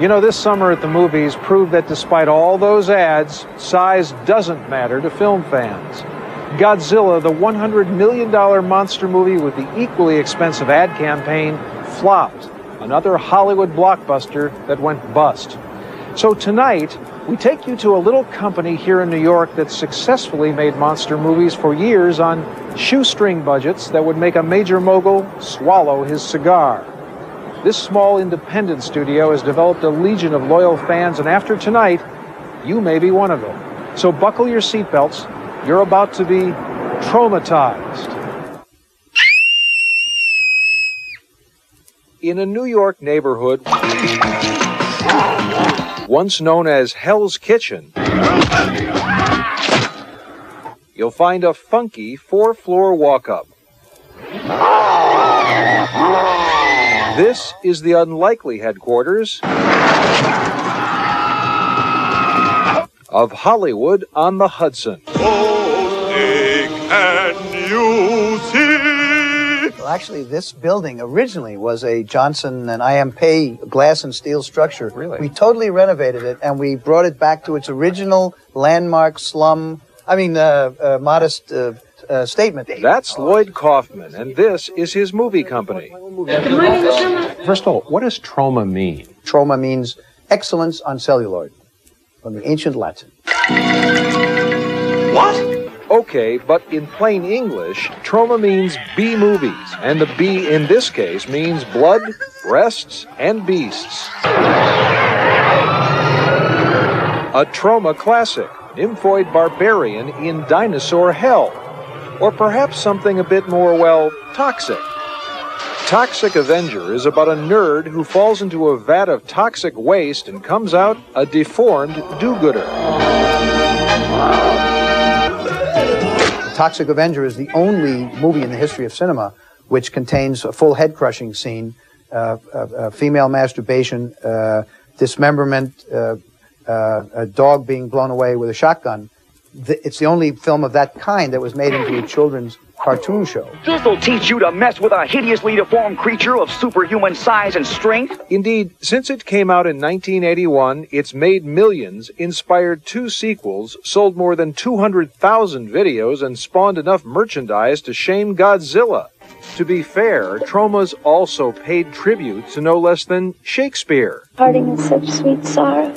You know, this summer at the movies proved that despite all those ads, size doesn't matter to film fans. Godzilla, the $100 million monster movie with the equally expensive ad campaign, flopped. Another Hollywood blockbuster that went bust. So tonight, we take you to a little company here in New York that successfully made monster movies for years on shoestring budgets that would make a major mogul swallow his cigar. This small independent studio has developed a legion of loyal fans, and after tonight, you may be one of them. So buckle your seatbelts. You're about to be traumatized. In a New York neighborhood once known as Hell's Kitchen, you'll find a funky 4-floor walk-up. This is the unlikely headquarters of Hollywood on the Hudson. Well, actually, this building originally was a Johnson and I.M. Pei glass and steel structure. Really? We totally renovated it, and we brought it back to its original landmark modest statement. That's Lloyd Kaufman, and this is his movie company. First of all, what does TROMA mean? TROMA means excellence on celluloid, from the ancient Latin. What? Okay, but in plain English, TROMA means B movies, and the B in this case means blood, breasts, and beasts. A TROMA classic, nymphoid barbarian in dinosaur hell. Or perhaps something a bit more, well, toxic. Toxic Avenger is about a nerd who falls into a vat of toxic waste and comes out a deformed do-gooder. Toxic Avenger is the only movie in the history of cinema which contains a full head-crushing scene, female masturbation, dismemberment, a dog being blown away with a shotgun. It's the only film of that kind that was made into a children's cartoon show. This'll teach you to mess with a hideously deformed creature of superhuman size and strength. Indeed, since it came out in 1981, it's made millions, inspired 2 sequels, sold more than 200,000 videos, and spawned enough merchandise to shame Godzilla. To be fair, TROMA's also paid tribute to no less than Shakespeare. Parting is such sweet sorrow.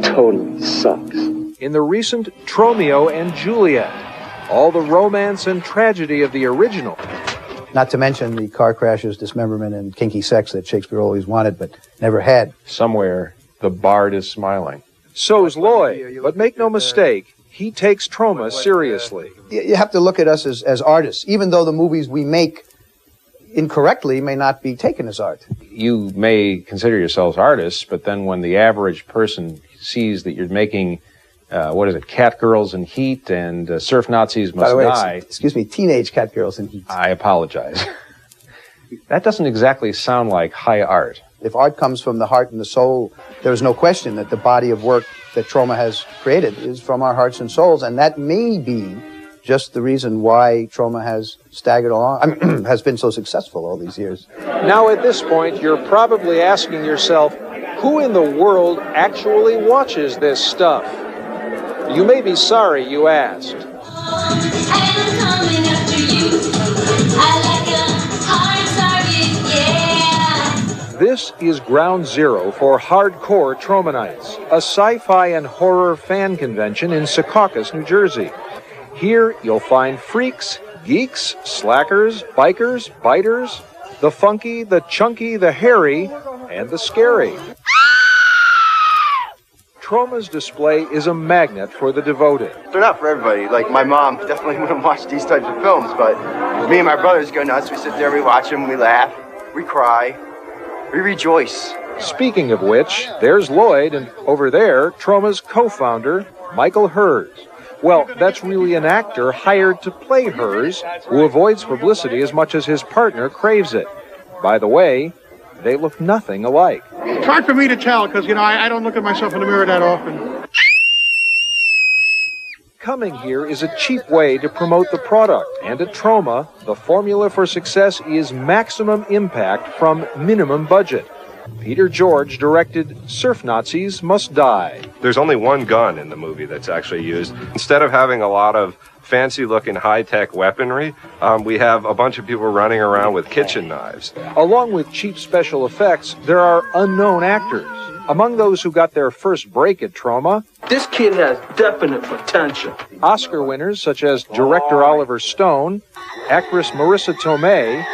Totally sucks. In the recent Tromeo and Juliet, all the romance and tragedy of the original. Not to mention the car crashes, dismemberment, and kinky sex that Shakespeare always wanted but never had. Somewhere, the bard is smiling. So's Lloyd, but make no mistake, he takes TROMA seriously. You have to look at us as artists, even though the movies we make incorrectly may not be taken as art. You may consider yourselves artists, but then when the average person sees that you're making cat girls in heat and surf Nazis must die. Excuse me, teenage cat girls in heat. I apologize. That doesn't exactly sound like high art. If art comes from the heart and the soul, there is no question that the body of work that TROMA has created is from our hearts and souls, and that may be just the reason why TROMA has staggered along, has been so successful all these years. Now at this point, you're probably asking yourself, who in the world actually watches this stuff? You may be sorry you asked. This is ground zero for hardcore TROMA Nights, a sci-fi and horror fan convention in Secaucus, New Jersey. Here you'll find freaks, geeks, slackers, bikers, biters, the funky, the chunky, the hairy, and the scary. TROMA's display is a magnet for the devoted. They're not for everybody. Like, my mom definitely wouldn't watch these types of films, but me and my brothers go nuts. We sit there, we watch them, we laugh, we cry, we rejoice. Speaking of which, there's Lloyd, and over there, TROMA's co-founder, Michael Hers. Well, that's really an actor hired to play Hers, who avoids publicity as much as his partner craves it. By the way, they look nothing alike. It's hard for me to tell because, I don't look at myself in the mirror that often. Coming here is a cheap way to promote the product, and at TROMA, the formula for success is maximum impact from minimum budget. Peter George directed Surf Nazis Must Die. There's only one gun in the movie that's actually used. Instead of having a lot of fancy-looking high-tech weaponry, we have a bunch of people running around with kitchen knives. Along with cheap special effects, there are unknown actors. Among those who got their first break at TROMA, this kid has definite potential. Oscar winners such as director Oliver Stone, actress Marissa Tomei,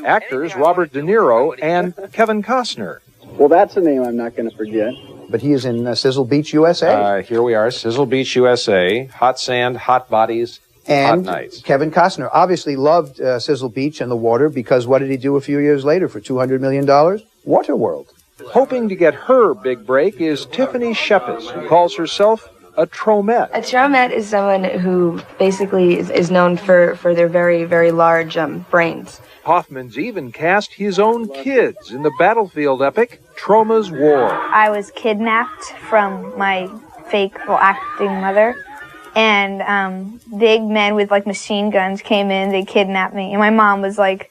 actors Robert De Niro and Kevin Costner. Well, that's a name I'm not going to forget. But he is in Sizzle Beach, USA. Here we are, Sizzle Beach, USA. Hot sand, hot bodies, and hot nights. Kevin Costner obviously loved Sizzle Beach and the water, because what did he do a few years later for $200 million? Waterworld. Hoping to get her big break is Tiffany Shepis, who calls herself a Tromette. A Tromette is someone who basically is known for their very, very large brains. Kaufman's even cast his own kids in the battlefield epic Troma's War. I was kidnapped from my fake acting mother, and big men with like machine guns came in, they kidnapped me, and my mom was like,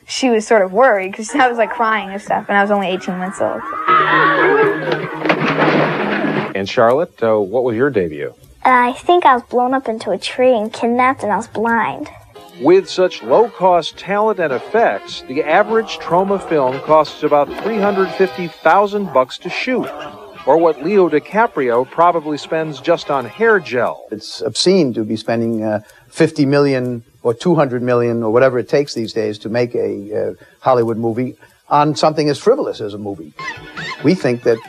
she was sort of worried because I was like crying and stuff, and I was only 18 months old. And Charlotte, what was your debut? I think I was blown up into a tree and kidnapped, and I was blind. With such low-cost talent and effects, the average TROMA film costs about $350,000 to shoot, or what Leo DiCaprio probably spends just on hair gel. It's obscene to be spending $50 million or $200 million or whatever it takes these days to make a Hollywood movie on something as frivolous as a movie. We think that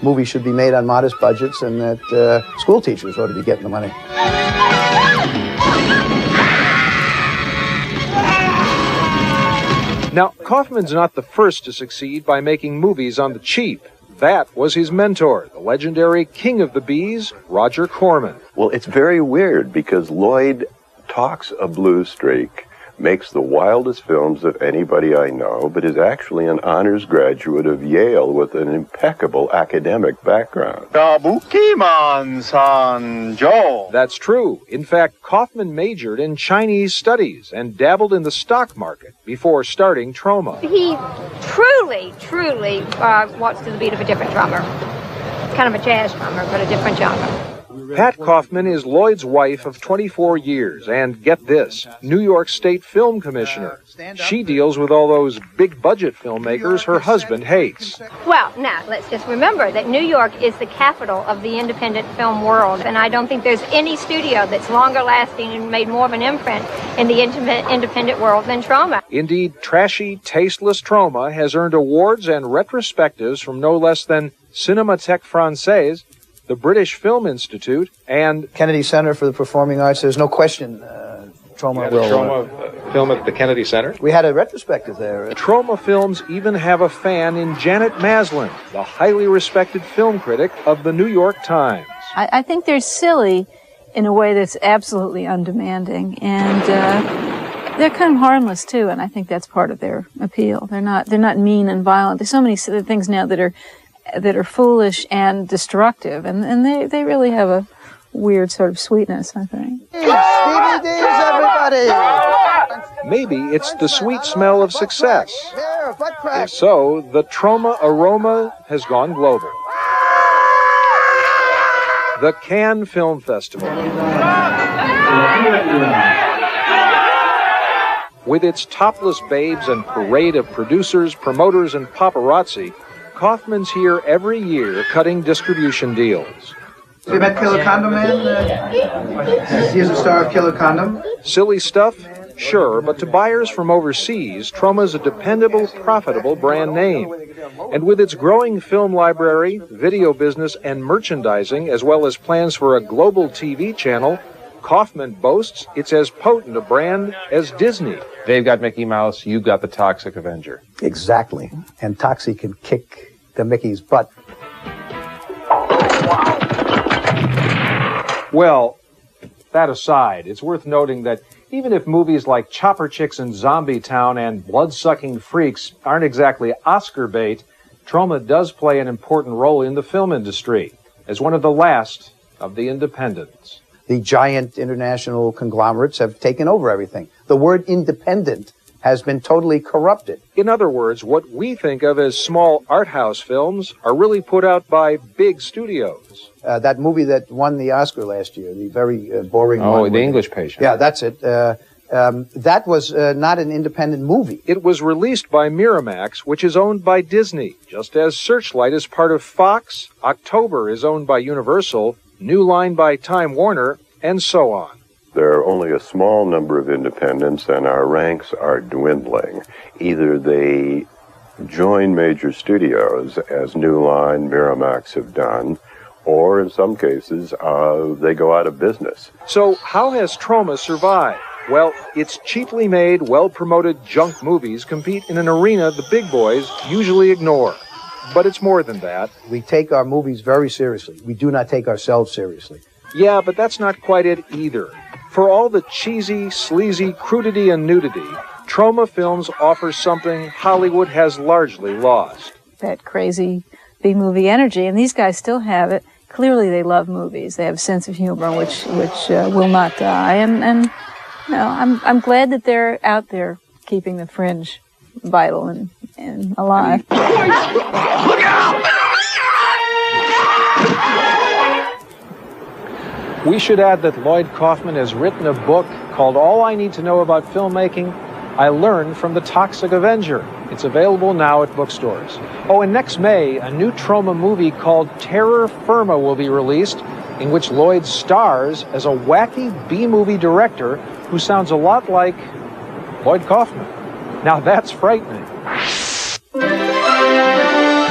movies should be made on modest budgets, and that school teachers ought to be getting the money. Now, Kaufman's not the first to succeed by making movies on the cheap. That was his mentor, the legendary king of the bees, Roger Corman. Well, it's very weird because Lloyd talks a blue streak, makes the wildest films of anybody I know, but is actually an honors graduate of Yale with an impeccable academic background. That's true. In fact, Kaufman majored in Chinese studies and dabbled in the stock market before starting TROMA. He truly walks to the beat of a different drummer. Kind of a jazz drummer, but a different genre. Pat Kaufman is Lloyd's wife of 24 years and, get this, New York State Film Commissioner. She deals with all those big-budget filmmakers her husband hates. Well, now, let's just remember that New York is the capital of the independent film world, and I don't think there's any studio that's longer lasting and made more of an imprint in the independent world than TROMA. Indeed, trashy, tasteless TROMA has earned awards and retrospectives from no less than Cinémathèque Française, the British Film Institute, and Kennedy Center for the Performing Arts. There's no question TROMA will... TROMA film at the Kennedy Center? We had a retrospective there. TROMA films even have a fan in Janet Maslin, the highly respected film critic of the New York Times. I think they're silly in a way that's absolutely undemanding, and they're kind of harmless too, and I think that's part of their appeal. They're not mean and violent. There's so many things now that are foolish and destructive, and they really have a weird sort of sweetness, I think. DVDs, everybody! Maybe it's the sweet smell of success. If so, the TROMA aroma has gone global. The Cannes Film Festival. With its topless babes and parade of producers, promoters, and paparazzi, Kaufman's here every year cutting distribution deals. Have you met Killer Condom Man? He is a star of Killer Condom. Silly stuff? Sure, but to buyers from overseas, TROMA's a dependable, profitable brand name. And with its growing film library, video business, and merchandising, as well as plans for a global TV channel, Kaufman boasts it's as potent a brand as Disney. They've got Mickey Mouse, you've got the Toxic Avenger. Exactly. And Toxie can kick the Mickey's butt. Well, that aside, it's worth noting that even if movies like Chopper Chicks and Zombie Town and Blood-Sucking Freaks aren't exactly Oscar bait, TROMA does play an important role in the film industry as one of the last of the independents. The giant international conglomerates have taken over everything. The word independent has been totally corrupted. In other words, what we think of as small art house films are really put out by big studios. That movie that won the Oscar last year, the very boring one. Oh, The English Patient. Yeah, that's it. That was not an independent movie. It was released by Miramax, which is owned by Disney, just as Searchlight is part of Fox, October is owned by Universal, New Line by Time Warner, and so on. There are only a small number of independents, and our ranks are dwindling. Either they join major studios, as New Line, Miramax have done, or in some cases, they go out of business. So how has TROMA survived? Well, its cheaply made, well-promoted junk movies compete in an arena the big boys usually ignore. But it's more than that. We take our movies very seriously. We do not take ourselves seriously. Yeah, but that's not quite it either. For all the cheesy, sleazy crudity and nudity, TROMA films offer something Hollywood has largely lost. That crazy B-movie energy, and these guys still have it. Clearly they love movies. They have a sense of humor which will not die. And you know, I'm glad that they're out there keeping the fringe vital and alive. Look out! We should add that Lloyd Kaufman has written a book called All I Need to Know About Filmmaking, I Learned from the Toxic Avenger. It's available now at bookstores. Oh, and next May, a new TROMA movie called Terror Firma will be released, in which Lloyd stars as a wacky B-movie director who sounds a lot like Lloyd Kaufman. Now that's frightening.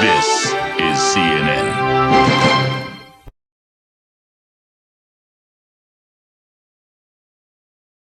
This is CNN.